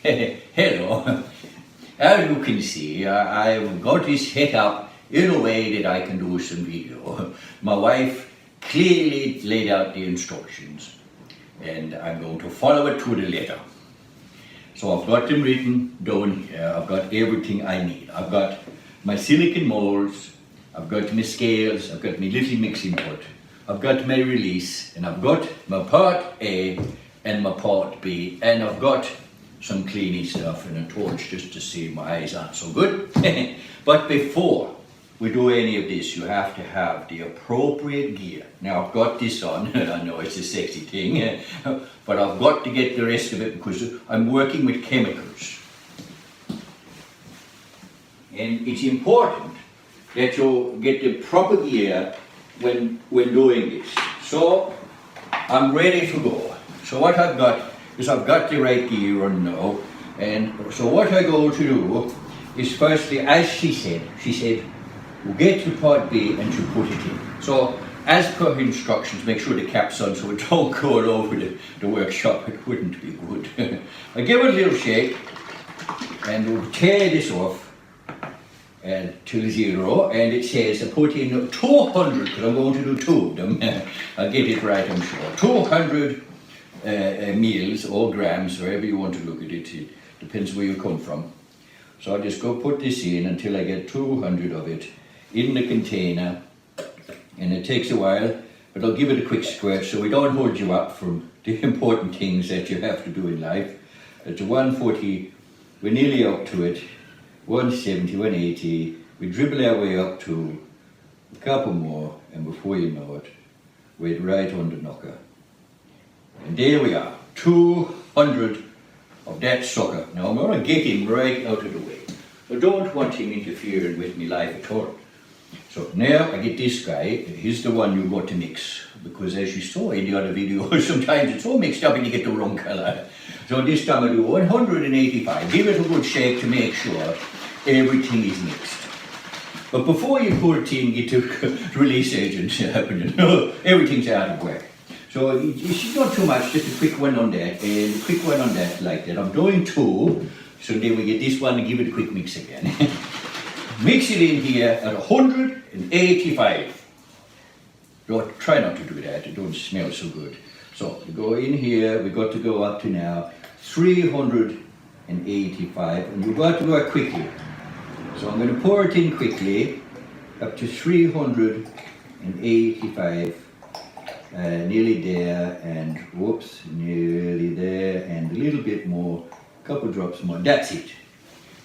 Hello. As you can see, I've got this set up in a way that I can do some video. My wife clearly laid out the instructions and I'm going to follow it to the letter. So I've got them written down here. I've got everything I need. I've got my silicone molds, I've got my scales, I've got my little mixing pot, I've got my release, and I've got my part A and my part B, and I've got some cleaning stuff and a torch just to see my eyes aren't so good. But before we do any of this, you have to have the appropriate gear. Now I've got this on, I know it's a sexy thing, but I've got to get the rest of it because I'm working with chemicals. And it's important that you get the proper gear when doing this. So I'm ready to go. So what I've got is I've got the right gear on now. And so what I go to do is firstly, as she said, we'll get to part B and you put it in. So as per instructions, make sure the cap's on so it don't go all over the workshop. It wouldn't be good. I give it a little shake and we'll tear this off to 0, and it says I put in 200 because I'm going to do 2 of them. I'll get it right, I'm sure. 200 mils or grams, wherever you want to look at it. It depends where you come from. So I'll just go put this in until I get 200 of it in the container, and it takes a while, but I'll give it a quick squirt so we don't hold you up from the important things that you have to do in life. It's 140, we're nearly up to it. 170, 180, we dribble our way up to a couple more, and before you know it, we're right on the knocker. And there we are, 200 of that sucker. Now I'm going to get him right out of the way. I don't want him interfering with my life at all. So now I get this guy, he's the one you've got to mix, because as you saw in the other video, sometimes it's all mixed up and you get the wrong colour. So this time I do 185, give it a good shake to make sure everything is mixed. But before you put it in, get the release agent happening. Everything's out of whack. So it's not too much, just a quick one on that, and a quick one on that, like that. I'm doing 2, so then we get this one and give it a quick mix again. Mix it in here at 185. Don't, try not to do that, it don't smell so good. So we go in here, we got to go up to now 385, and we've got to work quickly. So I'm going to pour it in quickly up to 385, nearly there, and whoops, nearly there, and a little bit more, a couple drops more, that's it.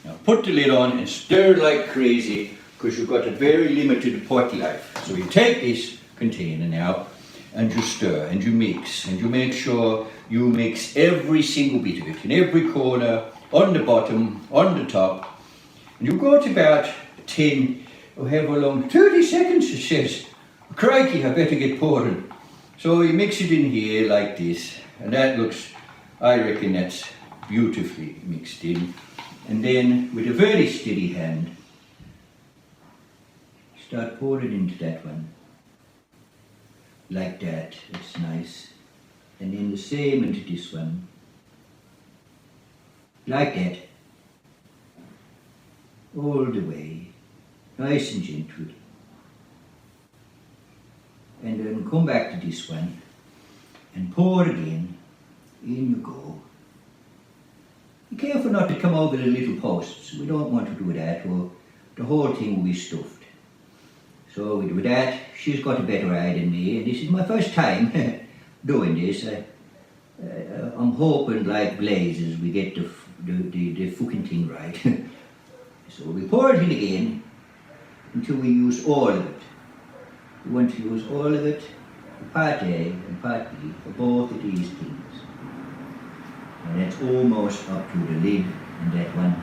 Now put the lid on and stir like crazy because you've got a very limited pot life. So you take this container now and you stir and you mix and you make sure you mix every single bit of it in every corner, on the bottom, on the top. And you go to about 10 or however long, 30 seconds it says. Crikey, I better get pouring. So you mix it in here like this, and that looks, I reckon that's beautifully mixed in. And then with a very steady hand, start pouring into that one. Like that, that's nice. And then the same into this one. Like that. All the way, nice and gentle. And then come back to this one and pour again. In you go. Be careful not to come over the little posts. We don't want to do that, or the whole thing will be stuffed. So we do that. She's got a better eye than me, and this is my first time doing this. I'm hoping like blazes we get the fucking thing right. So we pour it in again until we use all of it. We want to use all of it for part A and part B for both of these things. And that's almost up to the lid on that one.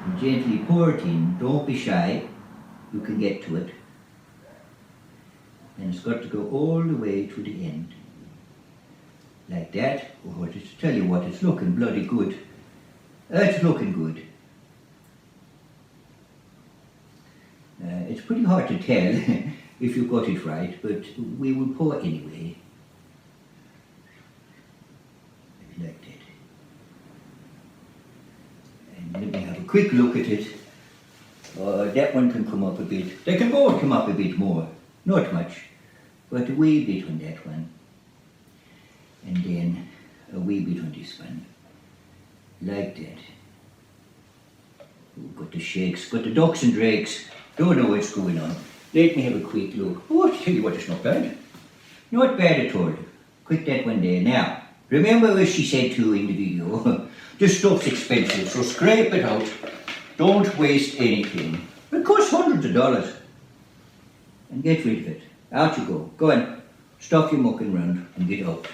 And gently pour it in, don't be shy, you can get to it. And it's got to go all the way to the end. Like that. Oh, just tell you what, it's looking bloody good. It's looking good. It's pretty hard to tell if you got it right, but we will pour anyway. Like that. quick look at it. That one can come up a bit. They can both come up a bit more. Not much, but a wee bit on that one. And then a wee bit on this one. Like that. Ooh, got the shakes, got the ducks and drakes. Don't know what's going on. Let me have a quick look. Oh, I tell you what, it's not bad. Not bad at all. Quick that one there. Now, remember as she said to you in the video, this stuff's expensive, so scrape it out. Don't waste anything. It costs hundreds of dollars. And get rid of it. Out you go. Go on. Stop your mucking round and get out.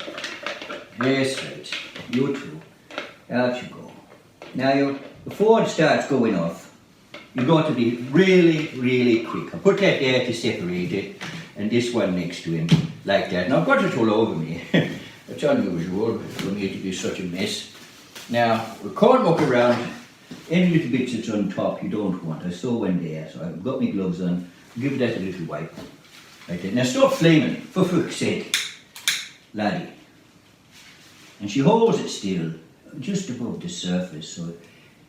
Yes, right. You too. Out you go. Now, before it starts going off, you've got to be really, really quick. I put that there to separate it, and this one next to him, like that. Now, I've got it all over me. It's unusual for me to be such a mess. Now, we'll corn muck around. Any little bits that's on top you don't want. I saw one there, so I've got my gloves on. Give that a little wipe. Like that. Now, stop flaming, for fuck's sake, laddie. And she holds it still, just above the surface, so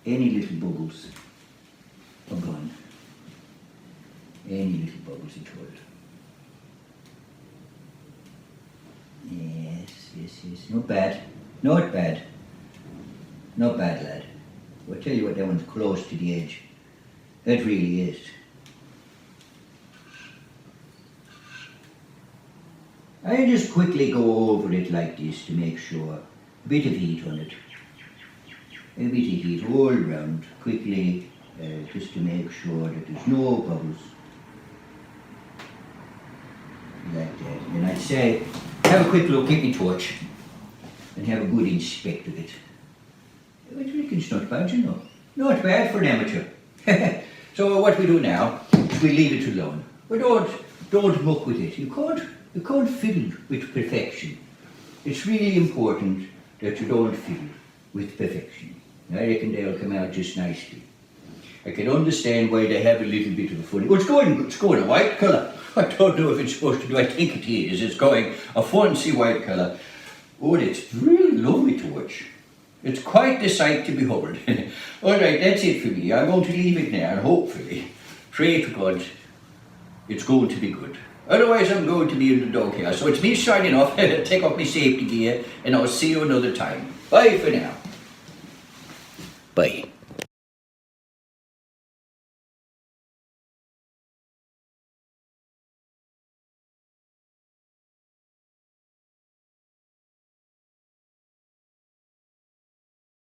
any little bubbles are gone. Any little bubbles at all. Yes. Not bad. Not bad. Not bad, lad. I'll tell you what, that one's close to the edge. That really is. I just quickly go over it like this to make sure. A bit of heat on it. A bit of heat all around, quickly, just to make sure that there's no bubbles. Like that. And I'd say, have a quick look at my torch and have a good inspect of it. I reckon it's not bad, you know. Not bad for an amateur. So what we do now is we leave it alone. We don't muck with it. You can't fiddle with perfection. It's really important that you don't fiddle with perfection. I reckon they'll come out just nicely. I can understand why they have a little bit of a funny. Well, it's going a white colour. I don't know if it's supposed to do. I think it is. It's going a fancy white colour. Oh, it's really lovely to watch. It's quite the sight to behold. Alright, that's it for me. I'm going to leave it now and hopefully, pray to God, it's going to be good. Otherwise I'm going to be in the doghouse. So it's me signing off, take off my safety gear, and I'll see you another time. Bye for now. Bye.